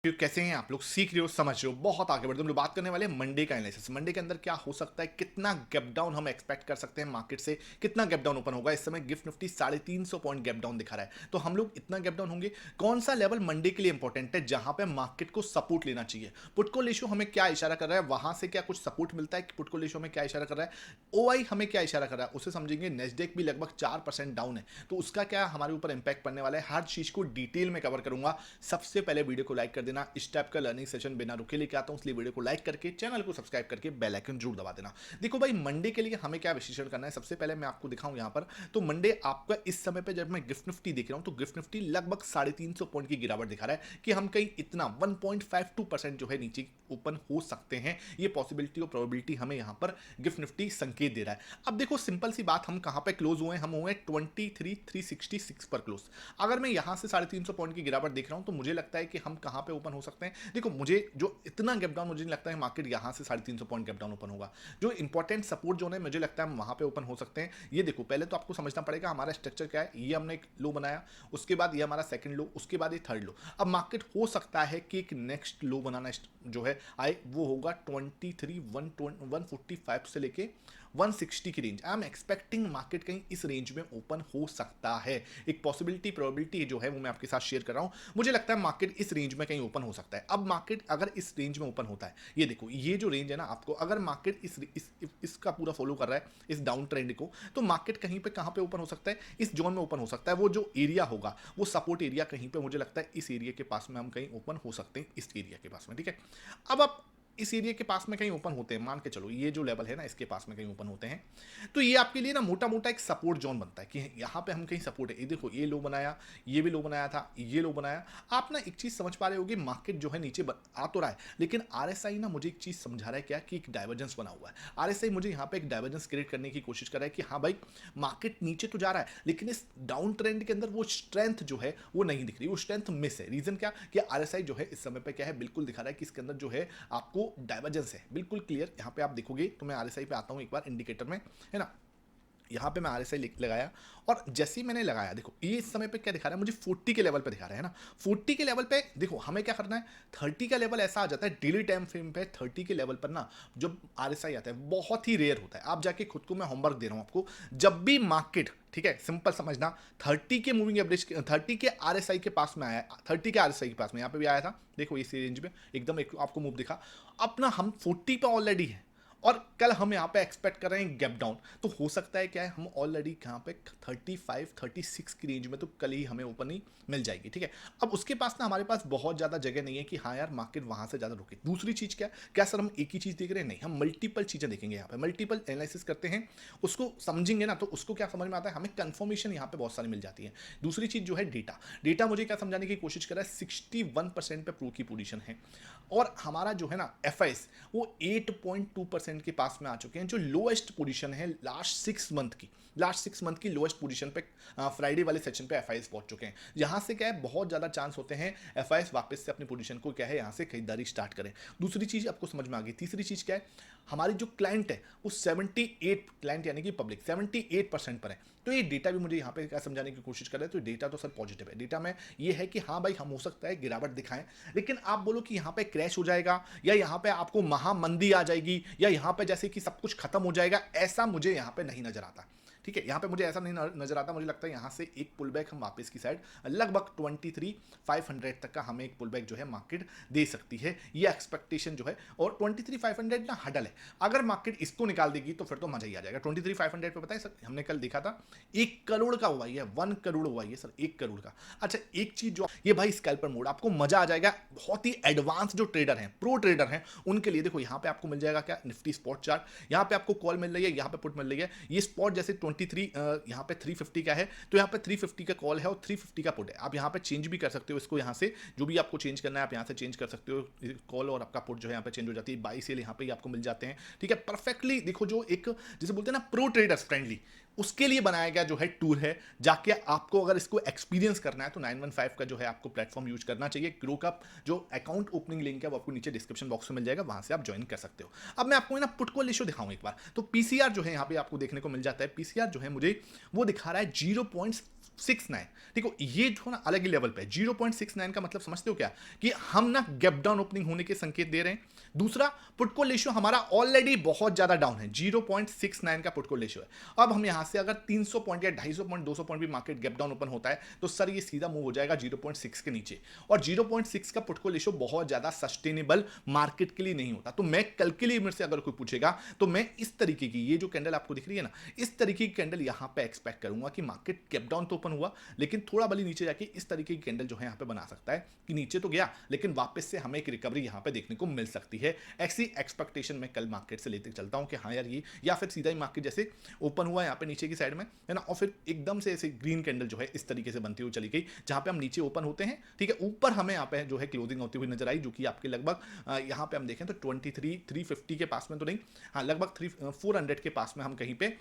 कैसे हैं आप लोग, सीख रहे हो, समझ रहे हो, बहुत आगे बढ़ते हो। हम लोग बात करने वाले हैं मंडे का एनालिसिस। मंडे के अंदर क्या हो सकता है, कितना गैप डाउन हम एक्सपेक्ट कर सकते हैं मार्केट से, कितना गैप डाउन ओपन होगा। इस समय gift Nifty 350 point gap down दिखा रहा है, तो हम लोग इतना गैप डाउन होंगे। कौन सा लेवल मंडे के लिए इंपॉर्टेंट है जहां पे मार्केट को सपोर्ट लेना चाहिए। पुटकॉल रेशियो हमें क्या इशारा कर रहा है, वहां से क्या कुछ सपोर्ट मिलता है। पुटकॉल रेशियो में क्या इशारा कर रहा है, ओआई हमें क्या इशारा कर रहा है, उसे समझेंगे। नेस्डेक भी लगभग 4% डाउन है, तो उसका क्या हमारे ऊपर इंपैक्ट पड़ने वाला है, हर चीज को डिटेल में कवर करूंगा। सबसे पहले वीडियो को लाइक कर देना। इस टाइप का लर्निंग सेशन बिना रुके लेके आता हूं, इसलिए वीडियो को लाइक करके चैनल को सब्सक्राइब करके बेल आइकन जरूर दबा देना। देखो भाई, मंडे के लिए हमें क्या विश्लेषण करना है, सबसे पहले मैं आपको दिखाऊं यहां पर। तो मंडे आपका इस समय पे जब मैं गिफ्ट निफ्टी देख रहा हूं, तो गिफ्ट निफ्टी लगभग 350 पॉइंट की गिरावट दिखा रहा है कि हम कहीं इतना 1.52% जो है नीचे ओपन हो सकते हैं। ये पॉसिबिलिटी और प्रोबेबिलिटी हमें यहां पर गिफ्ट निफ्टी संकेत दे रहा है। अब देखो सिंपल सी बात, हम कहां पे क्लोज हुए हैं, हम हुए 23,366 पर क्लोज। अगर मैं यहां से 350 पॉइंट की गिरावट देख रहा हूं, तो मुझे लगता है कि हम कहां पे ओपन हो सकते हैं। देखो मुझे जो इतना गैप डाउन मुझे नहीं लगता है मार्केट यहां से 350 पॉइंट गैप डाउन ओपन होगा। जो इंपॉर्टेंट सपोर्ट जोन है मुझे लगता है हम वहां पे ओपन हो सकते हैं। ये देखो, पहले तो आपको समझना पड़ेगा हमारा स्ट्रक्चर क्या है। ये हमने एक लो बनाया, उसके बाद ये हमारा सेकंड लो, उसके बाद ये थर्ड लो। अब मार्केट हो सकता है कि एक नेक्स्ट लो बनाना जो है आए, वो होगा 23,145 से लेके 160 की range. I am expecting market कहीं इस रेंज में ओपन हो सकता है। एक पॉसिबिलिटी प्रोबेबिलिटी जो है वो मैं आपके साथ शेयर कर रहा हूं। मुझे लगता है मार्केट इस रेंज में कहीं ओपन हो सकता है। अब मार्केट अगर इस रेंज में ओपन होता है, ये देखो ये जो रेंज है ना, आपको अगर मार्केट इसका पूरा फॉलो कर रहा है, इस डाउन ट्रेंड को, तो मार्केट कहीं पे कहां पे ओपन हो सकता है, इस जोन में ओपन हो सकता है। वो जो एरिया होगा वो सपोर्ट एरिया कहीं पे, मुझे लगता है इस एरिया के पास में हम कहीं ओपन हो सकते हैं, इस एरिया के पास में। ठीक है, अब आप इस एरिया के पास में कहीं ओपन होते हैं, मान के चलो ये जो लेवल है ना, इसके पास में कहीं ओपन होते हैं, तो ये आपके लिए ना मोटा मोटा एक सपोर्ट जोन बनता है कि यहां पे हम कहीं सपोर्ट है। ये देखो, ये लो बनाया, ये भी लो बनाया था, ये लो बनाया। आप ना एक चीज समझ पा रहे होगे, मार्केट जो है नीचे आ तो रहा है, लेकिन आरएसआई ना मुझे एक चीज समझा रहा है क्या, कि एक डाइवर्जेंस बना हुआ है। आरएसआई मुझे यहां पे एक डाइवर्जेंस क्रिएट करने की कोशिश कर रहा है कि हाँ भाई, मार्केट नीचे तो जा रहा है, लेकिन इस डाउन ट्रेंड के अंदर वो स्ट्रेंथ जो है वो नहीं दिख रही, वो स्ट्रेंथ मिस है। रीजन क्या, कि आरएसआई जो है इस समय पे क्या है, बिल्कुल दिखा रहा है कि इसके अंदर जो है आपको डाइवर्जेंस है, बिल्कुल क्लियर। यहां पे आप देखोगे, तो मैं आरएसआई पे आता हूं एक बार इंडिकेटर में, है ना। यहां पे मैं आरएसआई लगाया, और जैसे ही मैंने लगाया, देखो ये इस समय पे क्या दिखा रहा है मुझे, 40 के लेवल पे दिखा रहा है ना। 40 के लेवल पे देखो हमें क्या करना है, 30 का लेवल ऐसा आ जाता है डेली टाइम फ्रेम पे। 30 के लेवल पर ना जब आरएसआई आता है, बहुत ही रेयर होता है। आप जाके खुद को मैं होमवर्क दे रहा हूं आपको, जब भी मार्केट, ठीक है, सिंपल समझना, 30 के मूविंग एवरेज, 30 के आरएसआई के पास में आया, 30 के आरएसआई के पास में यहां पे भी आया था। देखो इस रेंज में एकदम एक आपको मूव दिखा। अपना हम 40 पे ऑलरेडी है, और कल हम यहाँ पे एक्सपेक्ट कर रहे हैं गैप डाउन, तो हो सकता है क्या है, हम ऑलरेडी यहाँ पे 35 36 की रेंज में तो कल ही हमें ओपनिंग मिल जाएगी। ठीक है, अब उसके पास ना हमारे पास बहुत ज़्यादा जगह नहीं है कि हाँ यार मार्केट वहाँ से ज़्यादा रुके। दूसरी चीज़ क्या, क्या सर हम एक ही चीज़ देख रहे हैं, नहीं, हम मल्टीपल चीज़ें देखेंगे। यहाँ पे मल्टीपल एनालिसिस करते हैं, उसको समझेंगे ना, तो उसको क्या समझ में आता है, हमें कन्फर्मेशन यहाँ पे बहुत सारी मिल जाती है। दूसरी चीज़ जो है डेटा, डेटा मुझे क्या समझाने की कोशिश कर रहा है, 61% पे प्रो की पोजीशन है, और हमारा जो है ना एफ वो 8.2% के पास में आ चुके हैं, जो लोएस्ट पोजीशन है लास्ट 6 मंथ की लोएस्ट पोजीशन पे फ्राइडे वाले सेशन पे एफ पहुंच चुके हैं। यहां से क्या है, बहुत ज्यादा चांस होते हैं एफ वापस से अपनी पोजीशन को क्या है यहां से खरीदारी स्टार्ट करें। दूसरी चीज आपको समझ में आ गई। तीसरी चीज क्या है, हमारी जो क्लाइंट है वो 78 क्लाइंट यानी कि पब्लिक 78% पर है। तो ये डेटा भी मुझे यहाँ पे क्या समझाने की कोशिश कर रहे हैं, तो डेटा तो सर पॉजिटिव है। डेटा में ये है कि हाँ भाई, हम हो सकता है गिरावट दिखाएं, लेकिन आप बोलो कि यहाँ पे क्रैश हो जाएगा, या यहाँ पे आपको महामंदी आ जाएगी, या यहाँ पे जैसे कि सब कुछ खत्म हो जाएगा, ऐसा मुझे यहाँ पे नहीं नजर आता। ठीक है, यहाँ पे मुझे ऐसा नहीं नजर आता। मुझे लगता है यहाँ से एक पुल बैक हम वापस की साइड लगभग 23,500 तक का हमें एक पुल बैक जो है मार्केट दे सकती है, ये एक्सपेक्टेशन जो है। और 23,500 ना हडल है, अगर मार्केट इसको निकाल देगी तो फिर तो मजा ही आ जाएगा। 23,500 पे पता है सर, हमने कल देखा था 1 करोड़ का हुआ है, 1 करोड़ हुआ है सर, 1 करोड़ का। अच्छा एक चीज जो ये भाई स्कैल्पर मोड, आपको मजा आ जाएगा। बहुत ही एडवांस जो ट्रेडर हैं, प्रो ट्रेडर हैं, उनके लिए देखो यहाँ पे आपको मिल जाएगा क्या, निफ्टी स्पॉट चार्ट। यहाँ पे आपको कॉल मिल रही है, यहाँ पे पुट मिल रही है। ये स्पॉट जैसे 23 यहाँ पे 350 का है, तो यहाँ पे 350 का कॉल है और 350 का पुट है। आप यहाँ पे चेंज भी कर सकते हो इसको, यहाँ से जो भी आपको चेंज करना है आप यहाँ से चेंज कर सकते हो। कॉल और आपका पुट जो है यहाँ पे चेंज हो जाती है, बाई सेल यहाँ पे आपको मिल जाते हैं। ठीक है, परफेक्टली देखो, जो एक जैसे बोलते हैं ना प्रो ट्रेडर्स फ्रेंडली, उसके लिए बनाया गया जो है टूर है। जाके आपको अगर इसको एक्सपीरियंस करना है तो 915 का जो है आपको प्लेटफॉर्म यूज करना चाहिए। ग्रो का जो अकाउंट ओपनिंग लिंक है वो आपको नीचे डिस्क्रिप्शन बॉक्स में मिल जाएगा, वहां से आप ज्वाइन कर सकते हो। अब मैं आपको ना पुट कॉल रेशियो दिखाऊं एक बार। तो पीसीआर जो है यहाँ पे आपको देखने को मिल जाता है, पीसीआर जो है मुझे वो दिखा रहा है 0.69, देखो ये जो ना अलग ही लेवल पे है। 0.69 का मतलब समझते हो क्या, कि हम ना गैप डाउन ओपनिंग होने के संकेत दे रहे हैं। दूसरा, पुट कॉल रेशियो हमारा ऑलरेडी बहुत ज्यादा डाउन है, 0.69 का पुट कॉल रेशियो है। अब हम यहां से अगर 300 पॉइंट या 250 पॉइंट 200 पॉइंट भी मार्केट गैप डाउन ओपन होता है तो सर ये सीधा मूव हो जाएगा 0.6 के नीचे, और 0.6 का पुट कॉल रेशियो बहुत ज्यादा सस्टेनेबल मार्केट के लिए नहीं होता। तो मैं कल के लिए मेरे से अगर कोई पूछेगा तो मैं इस तरीके की, ये जो कैंडल आपको दिख रही है ना, इस तरीके की कैंडल यहां पे एक्सपेक्ट करूंगा कि मार्केट गैप डाउन तो ओपन हुआ लेकिन थोड़ा बली नीचे जाके इस तरीके की कैंडल जो है यहां पे बना सकता है कि नीचे तो गया लेकिन वापस से हमें एक रिकवरी यहां पे देखने को मिल सकती है। ऐसी एक्सपेक्टेशन मैं कल मार्केट से लेते चलता हूं कि हाँ यार ये, या फिर सीधा ही मार्केट जैसे ओपन हुआ यहां पे नीचे की साइड में है ना, और फिर एकदम से ऐसे ग्रीन कैंडल जो है इस तरीके से बनती हुई चली गई जहां पे हम नीचे ओपन होते हैं, ठीक है। ऊपर हमें यहां पे जो है क्लोजिंग होती हुई नजर आई, जो कि आपके लगभग यहां पे हम देखें तो 23,350 के पास में तो नहीं, हाँ लगभग 400 के पास में हम कहीं पे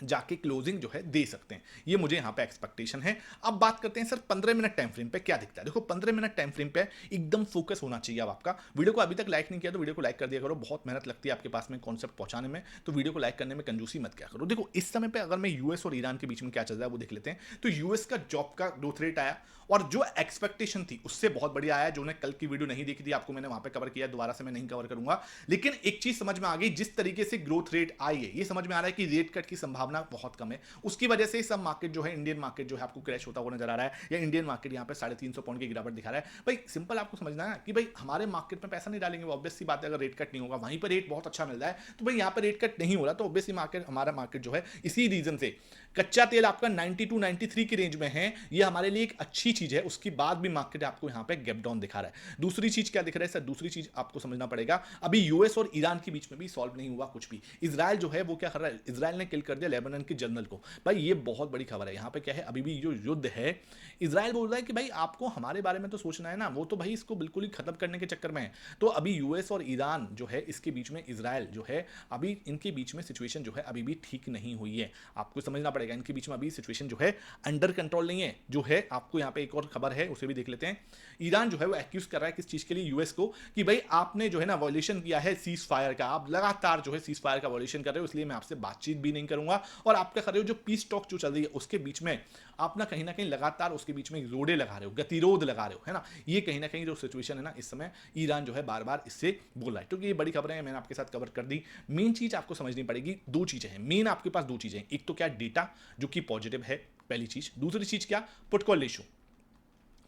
जाके क्लोजिंग जो है दे सकते हैं। ये मुझे यहां पे एक्सपेक्टेशन है। अब बात करते हैं सर 15 मिनट टाइम फ्रेम पे क्या दिखता है। देखो 15 मिनट टाइम फ्रेम पे एकदम फोकस होना चाहिए अब आपका। वीडियो को अभी तक लाइक नहीं किया तो वीडियो को लाइक कर दिया करो, बहुत मेहनत लगती है आपके पास में कॉन्सेप्ट पहुंचाने में, तो वीडियो को लाइक करने में कंजूसी मत किया करो। देखो इस समय पे अगर मैं यूएस और ईरान के बीच में क्या चल रहा है वो देख लेते हैं। तो यूएस का जॉब का ग्रोथ रेट आया और जो एक्सपेक्टेशन थी उससे बहुत बढ़िया आया। जो ने कल की वीडियो नहीं देखी थी आपको मैंने वहां पे कवर किया, दोबारा से मैं नहीं कवर करूंगा, लेकिन एक चीज समझ में आ गई, जिस तरीके से ग्रोथ रेट आई है ये समझ में आ रहा है कि रेट कट की संभावना बहुत कम है। उसकी वजह से सब मार्केट जो है, इंडियन मार्केट जो है आपको क्रैश होता हुआ नजर आ रहा है, या इंडियन मार्केट यहाँ पे 350 पॉइंट की गिरावट दिखा रहा है। भाई सिंपल आपको समझना है कि भाई हमारे मार्केट में पैसा नहीं डालेंगे, ऑब्वियस सी बात है, अगर रेट कट नहीं होगा, वहीं पर रेट बहुत अच्छा मिल रहा है तो भाई यहाँ पर रेट कट नहीं हो रहा, तो ऑब्वियसली मार्केट, हमारा मार्केट जो है इसी रीजन से कच्चा तेल आपका 92 93 की रेंज में है, ये हमारे लिए एक अच्छी चीज है। उसके बाद भी मार्केट आपको यहां पे गैप डाउन दिखा रहा है। दूसरी चीज क्या दिख रहा है सर, दूसरी चीज आपको समझना पड़ेगा, अभी यूएस और ईरान के बीच में भी सॉल्व नहीं हुआ कुछ भी। इजराइल जो है वो क्या कर रहा है, इजराइल ने किल कर दिया लेबनान के जनरल को। भाई ये बहुत बड़ी खबर है। यहां पे क्या है, अभी भी जो युद्ध है, इजराइल बोल रहा है कि भाई आपको हमारे बारे में तो सोचना है ना, वो तो भाई इसको बिल्कुल ही खत्म करने के चक्कर में है। तो अभी यूएस और ईरान जो है इसके बीच में, इजराइल जो है अभी इनके बीच में सिचुएशन जो है अभी भी ठीक नहीं हुई है। आपको समझना पड़ेगा, इनके बीच में अभी सिचुएशन जो है अंडर कंट्रोल नहीं है। जो है आपको यहां पे एक और खबर है उसे भी देख लेते हैं। ईरान जो है वो एक्यूज कर रहा है किस चीज के लिए, यूएस को, कि भाई आपने जो है ना वॉल्यूशन किया है सीज फायर का, आप लगातार जो है सीज फायर का वॉल्यूशन कर रहे हो, इसलिए मैं आपसे बातचीत भी नहीं करूंगा। और आप क्या कर रहे हो, जो पीस टॉक जो चल रही है उसके बीच में आप ना कहीं लगातार उसके बीच में रोड़े लगा रहे हो, गतिरोध लगा रहे हो, है ना। ये कहीं ना कहीं जो सिचुएशन है ना इस समय, ईरान जो है बार बार इससे बोल रहा है, क्योंकि ये बड़ी खबरें हैं, मैंने आपके साथ कवर कर दी। मेन चीज आपको समझनी पड़ेगी, दो चीजें हैं मेन, आपके पास दो चीजें हैं। एक तो क्या, डेटा जो कि पॉजिटिव है, पहली चीज। दूसरी चीज क्या, पुट कॉल रेशियो,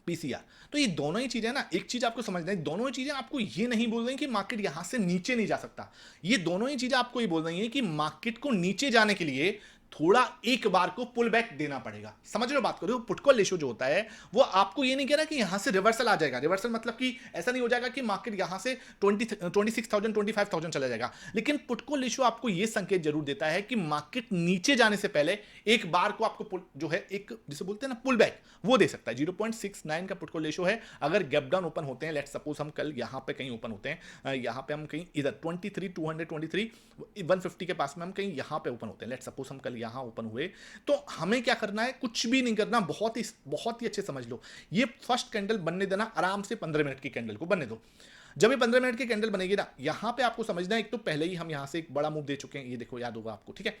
पीसीआर। तो ये दोनों ही चीजें ना, एक चीज आपको समझना है, दोनों ही चीजें आपको ये नहीं बोल रही कि मार्केट यहां से नीचे नहीं जा सकता। ये दोनों ही चीजें आपको ये बोल रही हैं कि मार्केट को नीचे जाने के लिए थोड़ा एक बार को पुल बैक देना पड़ेगा। समझ लो बात करो, पुट कॉल रेशियो जो होता है वो आपको ये नहीं कह रहा कि यहां से रिवर्सल आ जाएगा। रिवर्सल मतलब कि ऐसा नहीं हो जाएगा कि मार्केट यहां से 26,000 25,000 चला जाएगा, लेकिन पुट कॉल रेशियो आपको ये संकेत जरूर देता है कि मार्केट नीचे जाने से पहले एक बार को आपको जो है एक, जिसे बोलते हैं ना पुल बैक, वो दे सकता है। 0.69 का पुट कॉल रेशियो है। अगर गैप डाउन ओपन होते हैं, लेट्स सपोज हम कल यहां पे कहीं ओपन होते हैं, यहां पे हम कहीं इधर 23,223 150 के पास में हम कहीं यहां पे ओपन होते हैं, लेट्स सपोज हम कल यहां ओपन हुए, तो हमें क्या करना है, कुछ भी नहीं करना, बहुत ही अच्छे समझ लो। ये फर्स्ट कैंडल बनने देना, आराम से 15 मिनट की कैंडल को बनने दो। जब ये 15 मिनट की कैंडल बनेगी ना, यहां पे आपको समझना है, एक तो पहले ही हम यहां से एक बड़ा मूव दे चुके हैं, ये देखो याद होगा आपको, ठीक है।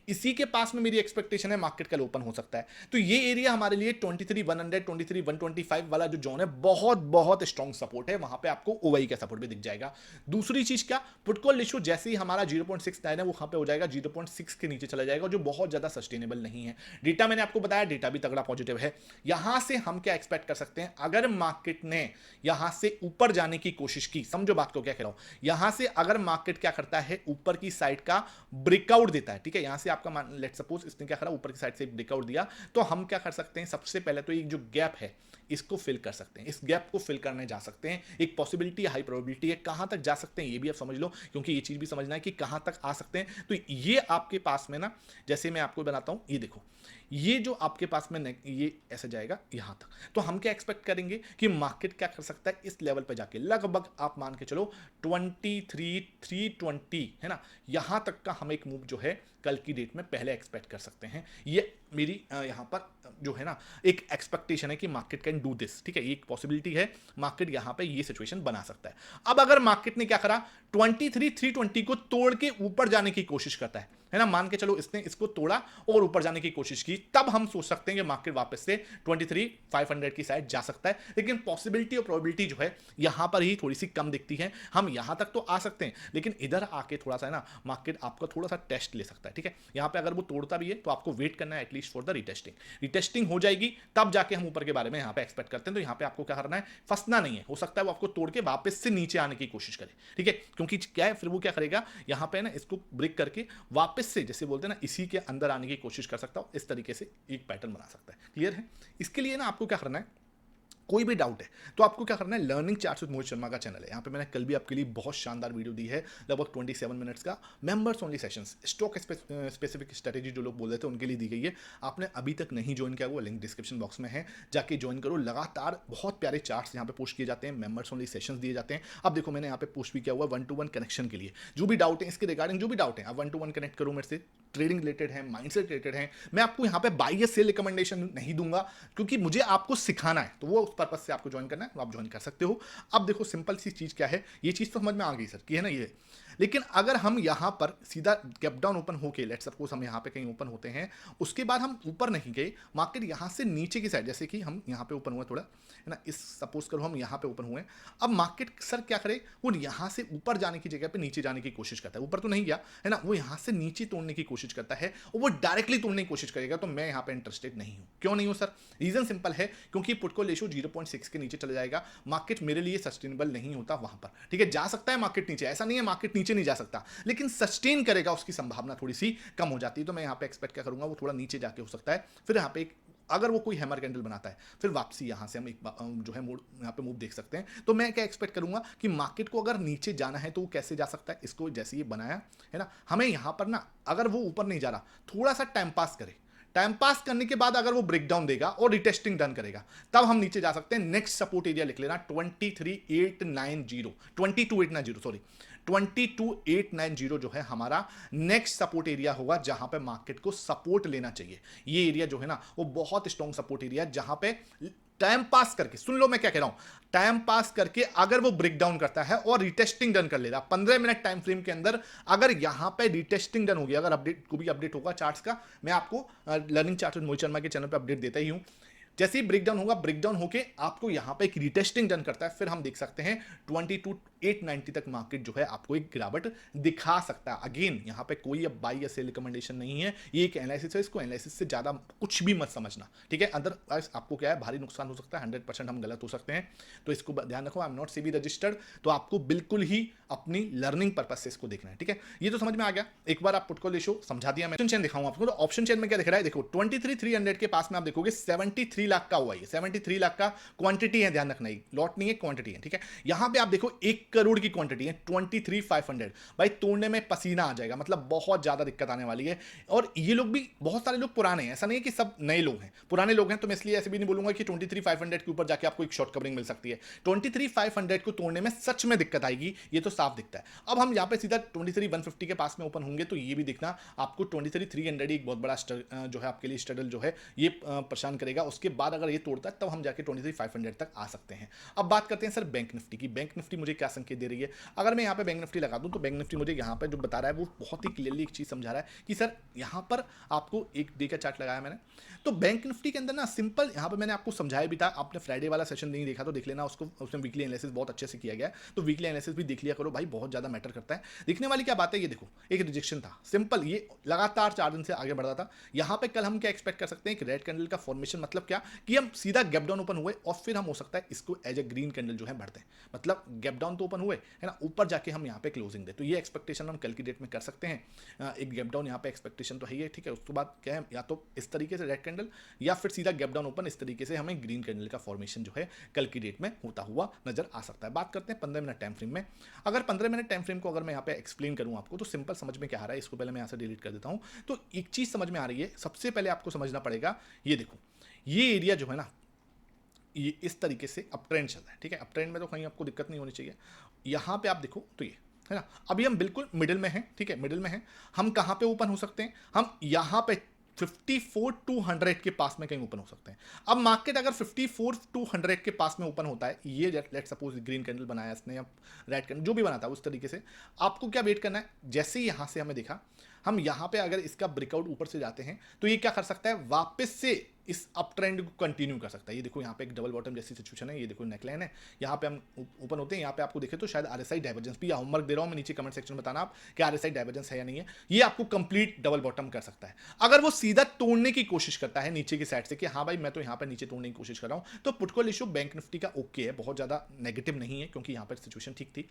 इसी के पास में मेरी एक्सपेक्टेशन है मार्केट कल ओपन हो सकता है। तो ये एरिया हमारे लिए 23,100 23,125 वाला जो जोन है, बहुत बहुत स्ट्रॉन्ग सपोर्ट है, वहां पे आपको ओवाई का सपोर्ट भी दिख जाएगा। दूसरी चीज क्या, पुट कॉल रेशियो जैसे ही हमारा 0.69 है वो वहां पे हो जाएगा 0.6 के नीचे चला जाएगा, जो बहुत ज्यादा सस्टेनेबल नहीं है। डेटा मैंने आपको बताया, डेटा भी तगड़ा पॉजिटिव है। यहां से हम क्या एक्सपेक्ट कर सकते हैं, अगर मार्केट ने यहां से ऊपर जाने की कोशिश की, समझो बात को क्या कह रहा हूं, यहां से अगर मार्केट क्या करता है, ऊपर की साइड का ब्रेकआउट देता है, ठीक है, यहां से आपका लेट सपोज इसने क्या करा, ऊपर की साइड से ब्रेकआउट दिया, तो हम क्या कर सकते हैं, सबसे पहले तो एक जो गैप है इसको फिल कर सकते हैं, इस गैप को फिल करने जा सकते हैं। एक पॉसिबिलिटी, हाई प्रोबेबिलिटी है, कहां तक जा सकते हैं ये भी आप समझ लो, क्योंकि ये चीज भी समझना है कि कहां तक आ सकते हैं। तो ये आपके पास में ना, जैसे मैं आपको बनाता हूं, ये देखो, ये जो आपके पास में ये ऐसे जाएगा यहां तक, तो हम क्या एक्सपेक्ट करेंगे कि मार्केट क्या कर सकता है, इस लेवल पे जाके लगभग आप मान के चलो 23,320 है ना, यहां तक का हम एक मूव जो है कल की डेट में पहले एक्सपेक्ट कर सकते हैं। ये मेरी यहाँ पर जो है ना एक एक्सपेक्टेशन है कि मार्केट कैन डू दिस, ठीक है, ये एक पॉसिबिलिटी है, मार्केट यहाँ पे ये सिचुएशन बना सकता है। अब अगर मार्केट ने क्या करा, 23,320 को तोड़ के ऊपर जाने की कोशिश करता है ना, मान के चलो इसने इसको तोड़ा और ऊपर जाने की कोशिश की, तब हम सोच सकते हैं कि मार्केट वापस से 23,500 की साइड जा सकता है। लेकिन पॉसिबिलिटी और प्रोबेबिलिटी जो है यहां पर ही थोड़ी सी कम दिखती है। हम यहां तक तो आ सकते हैं, लेकिन इधर आके थोड़ा सा है ना मार्केट आपका थोड़ा सा टेस्ट ले सकता है, ठीक है। यहां पे अगर वो तोड़ता भी है तो आपको वेट करना है at least for the retesting. Retesting हो जाएगी तब जाके हम ऊपर के बारे में यहां पे एक्सपेक्ट करते हैं। तो यहां पे आपको क्या करना है, फंसना नहीं है। हो सकता है वो आपको तोड़ के वापस से नीचे आने की कोशिश करे, ठीक है, क्योंकि क्या है फिर वो क्या करेगा, यहां पे ना इसको ब्रेक करके वापस से जैसे बोलते हैं ना इसी के अंदर आने की कोशिश कर सकता हूं। इस तरीके से एक पैटर्न बना सकता है। क्लियर है? इसके लिए ना आपको क्या करना है, कोई भी डाउट है तो आपको क्या करना है, learning charts with Mohit Sharma का चैनल है, यहाँ पे मैंने कल भी आपके लिए बहुत शानदार वीडियो दी है, लगभग 27 मिनट्स का, members only sessions, stock specific strategy जो लोग बोल रहे थे उनके लिए दी गई है। आपने अभी तक नहीं ज्वाइन किया, वो लिंक डिस्क्रिप्शन बॉक्स में है, जाके ज्वाइन करो। लगातार बहुत प्यारे चार्ट्स यहाँ पे पोस्ट किए जाते हैं, मेंबर्स ओनली सेशंस दिए जाते हैं। अब देखो मैंने यहाँ पे पोस्ट भी किया हुआ 1-to-1 कनेक्शन के लिए, जो भी डाउट है इसके रिगार्डिंग, जो भी डाउट है आप 1-to-1 कनेक्ट करो मेरे से, ट्रेडिंग रिलेटेड है, माइंडसेट रिलेटेड है। मैं आपको यहाँ पे बाय या सेल रिकमेंडेशन नहीं दूंगा, क्योंकि मुझे आपको सिखाना है, तो वो उस पर्पज से आपको ज्वाइन करना है, तो आप ज्वाइन कर सकते हो। अब देखो सिंपल सी चीज क्या है, ये चीज तो समझ में आ गई सर कि है ना ये, लेकिन अगर हम यहां पर सीधा गैप डाउन ओपन होके, लेट्स सपोज हम यहां पे कहीं ओपन होते हैं, उसके बाद हम ऊपर नहीं गए, मार्केट यहां से नीचे की साइड, जैसे कि हम यहां पे ओपन हुए थोड़ा है ना, इस सपोज करो हम यहां पे ओपन हुए, अब मार्केट सर क्या करे, वो यहां से ऊपर जाने की जगह पे नीचे जाने की कोशिश करता है, ऊपर तो नहीं गया है ना, वो यहां से नीचे तोड़ने की कोशिश करता है और वो डायरेक्टली तोड़ने की कोशिश करेगा, तो मैं यहां पे इंटरेस्टेड नहीं हूं। क्यों नहीं हूं सर? रीजन सिंपल है, क्योंकि पुट कॉल रेशियो 0.6 के नीचे चले जाएगा, मार्केट मेरे लिए सस्टेनेबल नहीं होता वहां पर, ठीक है। जा सकता है मार्केट नीचे, ऐसा नहीं है मार्केट नीचे नहीं जा सकता, लेकिन सस्टेन करेगा उसकी संभावना थोड़ी सी कम हो जाती है। तो मैं यहां पे एक्सपेक्ट क्या करूंगा, वो थोड़ा नीचे जाके हो सकता है, फिर यहां पे एक अगर वो कोई हैमर कैंडल बनाता है, फिर वापसी यहां से हम एक जो है मूड यहां पे मूव देख सकते हैं। तो मैं क्या एक्सपेक्ट करूंगा कि मार्केट को अगर नीचे जाना है तो वो कैसे जा सकता है, इसको जैसे ये बनाया है ना, हमें यहां पर ना अगर वो ऊपर नहीं जा रहा, थोड़ा सा टाइम पास करे, टाइम पास करने के बाद अगर वो ब्रेक डाउन देगा और रिटेस्टिंग डन करेगा, तब हम नीचे जा सकते हैं। नेक्स्ट सपोर्ट एरिया लिख लेना 23,890, 22,890 सॉरी, 22,890 जो है हमारा नेक्स्ट सपोर्ट एरिया होगा, जहां पे मार्केट को सपोर्ट लेना चाहिए। ये एरिया जो है ना वो बहुत स्ट्रॉन्ग सपोर्ट एरिया है, जहां पे टाइम पास करके, सुन लो मैं क्या कह रहा हूं, टाइम पास करके अगर वो ब्रेक डाउन करता है और रिटेस्टिंग डन कर ले रहा 15 मिनट टाइम फ्रेम के अंदर, अगर यहां पे रिटेस्टिंग डन हो गया, अगर अपडेट को भी अपडेट होगा चार्ट्स का, मैं आपको लर्निंग चार्ट मोहित शर्मा के चैनल पे अपडेट देता ही हूं, जैसे ही ब्रेकडाउन होगा, ब्रेकडाउन होके आपको यहां पे एक रिटेस्टिंग डन करता है, फिर हम देख सकते हैं 22,890 तक मार्केट जो है आपको एक गिरावट दिखा सकता है। अगेन यहां पे कोई अब बाई या सेल रिकमेंडेशन नहीं है, ये एक एनालिसिस है, इसको एनालिसिस से ज्यादा कुछ भी मत समझना, ठीक है। अदरवाइज आपको क्या है, भारी नुकसान हो सकता है, 100% हम गलत हो सकते हैं, तो इसको ध्यान रखो। I am not SEBI registered, तो आपको बिल्कुल ही अपनी लर्निंग पर्पज से इसको देखना है, ठीक है। ये तो समझ में आ गया, एक बार आप पुट कॉल रेशियो समझा दिया, मैं ऑप्शन चेन दिखाऊंगा आपको। तो ऑप्शन चेन में क्या दिख रहा है, देखो 23,300 के पास में आप देखोगे 73 लाख का हुआ है, 73 लाख का क्वांटिटी है, ध्यान रखना, लॉट नहीं है, क्वांटिटी है, ठीक है। यहां पे आप देखो 1 करोड़ की क्वांटिटी है, 23,500, भाई तोड़ने में पसीना आ जाएगा, मतलब बहुत ज्यादा दिक्कत आने वाली है। और ये लोग भी बहुत सारे लोग पुराने हैं, ऐसा नहीं है कि सब नए लोग हैं, पुराने लोग हैं, तो मैं इसलिए ऐसे भी नहीं बोलूंगा कि 23,500 के ऊपर जाके आपको एक शॉर्ट कवरिंग मिल सकती है। 23,500 को तोड़ने में सच में दिक्कत आएगी, ये तो साफ दिखता है। अब हम यहां पे सीधा 23,150 के पास में ओपन होंगे, तो ये भी दिखना आपको 23,300 एक बहुत बड़ा जो है आपके लिए स्ट्रगल जो है ये परेशान करेगा। उसके बाद अगर ये तोड़ता है तब हम जाके 23,500 तक आ सकते हैं। अब बात करते हैं सर बैंक निफ्टी की। बैंक निफ्टी मुझे क्या संकेत दे रही है, अगर मैं यहाँ पे बैंक निफ्टी लगा दूं तो बैंक निफ्टी मुझे यहाँ पे जो बता रहा है वो बहुत ही क्लियरली एक चीज समझा रहा है कि सर यहाँ पर आपको एक डे का चार्ट लगाया मैंने, तो बैंक निफ्टी के अंदर ना सिंपल यहाँ पे मैंने आपको समझाया भी था, आपने फ्राइडे वाला सेशन नहीं देखा तो देख लेना उसको, उसमें वीकली एनालिसिस बहुत अच्छे से किया गया है, तो वीकली एनालिसिस भी देख लिया करो भाई, बहुत ज्यादा मैटर करता है। देखने वाली क्या बात है, ये देखो एक रिजेक्शन था सिंपल, ये लगातार 4 दिन से आगे बढ़ रहा था। यहाँ पे कल हम क्या एक्सपेक्ट कर सकते हैं, एक रेड कैंडल का फॉर्मेशन, मतलब क्या कि हम सीधा गैप डाउन ओपन हुए और फिर हम हो सकता है इसको एज ए ग्रीन कैंडल जो है बढ़ते हैं, मतलब गैप डाउन तो ओपन हुए है ना, ऊपर जाके हम यहाँ पे क्लोजिंग दे, तो ये एक्सपेक्टेशन हम कल की डेट में कर सकते हैं। एक गैप डाउन यहाँ पे एक्सपेक्टेशन तो है ही, ठीक है। उसके बाद क्या है, या तो इस तरीके से रेड कैंडल या फिर सीधा गैप डाउन ओपन, इस तरीके से हमें ग्रीन कैंडल का फॉर्मेशन जो है कल की डेट में होता हुआ नजर आ सकता है। बात करते हैं 15 मिनट टाइम फ्रेम में। अगर 15 मिनट टाइम फ्रेम को अगर मैं यहाँ पे एक्सप्लेन करूँ आपको, तो सिंपल समझ में क्या आ रहा है, इसको पहले मैं यहाँ से डिलीट कर देता हूँ। तो एक चीज समझ में आ रही है, सबसे पहले आपको समझना पड़ेगा, ये देखो ये एरिया जो है ना, ये इस तरीके से अप ट्रेंड चल रहा है, ठीक है। अप ट्रेंड में तो कहीं आपको दिक्कत नहीं होनी चाहिए। यहां पे आप देखो तो ये है ना। अभी हम बिल्कुल मिडिल में हैं, ठीक है, मिडिल में हैं। हम कहाँ पे ओपन हो सकते हैं, हम यहाँ पे 54,200 के पास में कहीं ओपन हो सकते हैं। अब मार्केट अगर 54,200 के पास में ओपन होता है, ये लेट सपोज ग्रीन कैंडल बनाया इसने या रेड कैंडल जो भी बनाता है उस तरीके से, आपको क्या वेट करना है, जैसे ही यहां से हमें देखा, हम यहां पे अगर इसका ब्रेकआउट ऊपर से जाते हैं तो ये क्या कर सकता है, वापस से इस अप ट्रेंड को कंटिन्यू कर सकता है। ये देखो यहाँ पे एक डबल बॉटम जैसी सिचुएशन है, ये देखो नेकलाइन है, यहाँ पे हम ओपन होते हैं, यहाँ पे आपको देखे तो शायद आरएसआई डाइवर्जेंस भी, होमवर्क दे रहा हूँ मैं, नीचे कमेंट सेक्शन में बताना आप कि आरएसआई डाइवर्जेंस है या नहीं है। ये आपको कंप्लीट डबल बॉटम कर सकता है। अगर वो सीधा तोड़ने की कोशिश करता है नीचे की साइड से कि हाँ भाई मैं तो यहाँ पे नीचे तोड़ने की कोशिश कर रहा हूँ, तो पुटकॉल इशू बैंक निफ्टी का ओके है, बहुत ज्यादा नेगेटिव नहीं है क्योंकि यहाँ पर सिचुएशन ठीक थी।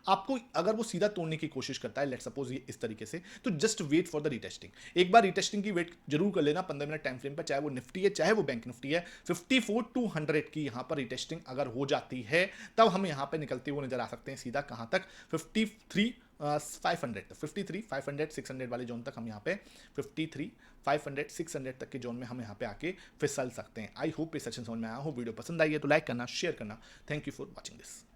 आपको अगर वो सीधा तोड़ने की कोशिश करता है, लेट सपोज ये इस तरीके से, तो just wait for the retesting. एक बार रिटेस्टिंग की वेट जरूर कर लेना 15 मिनट टाइम फ्रेम पर, चाहे वो निफ्टी है चाहे वो बैंक निफ्टी है। 54,200 की यहां पर रिटेस्टिंग अगर हो जाती है, तब हम यहां पर निकलते हुए नजर आ सकते हैं सीधा कहां तक, 53,500 तक, 53,500 600 वाले जोन तक हम यहाँ पे 53,500 600 तक के जोन में हम यहाँ पे आके फिसल सकते हैं। आई होप ये सेशन समझ में आया हो। वीडियो पसंद आई है तो लाइक करना, शेयर करना। Thank you for watching this.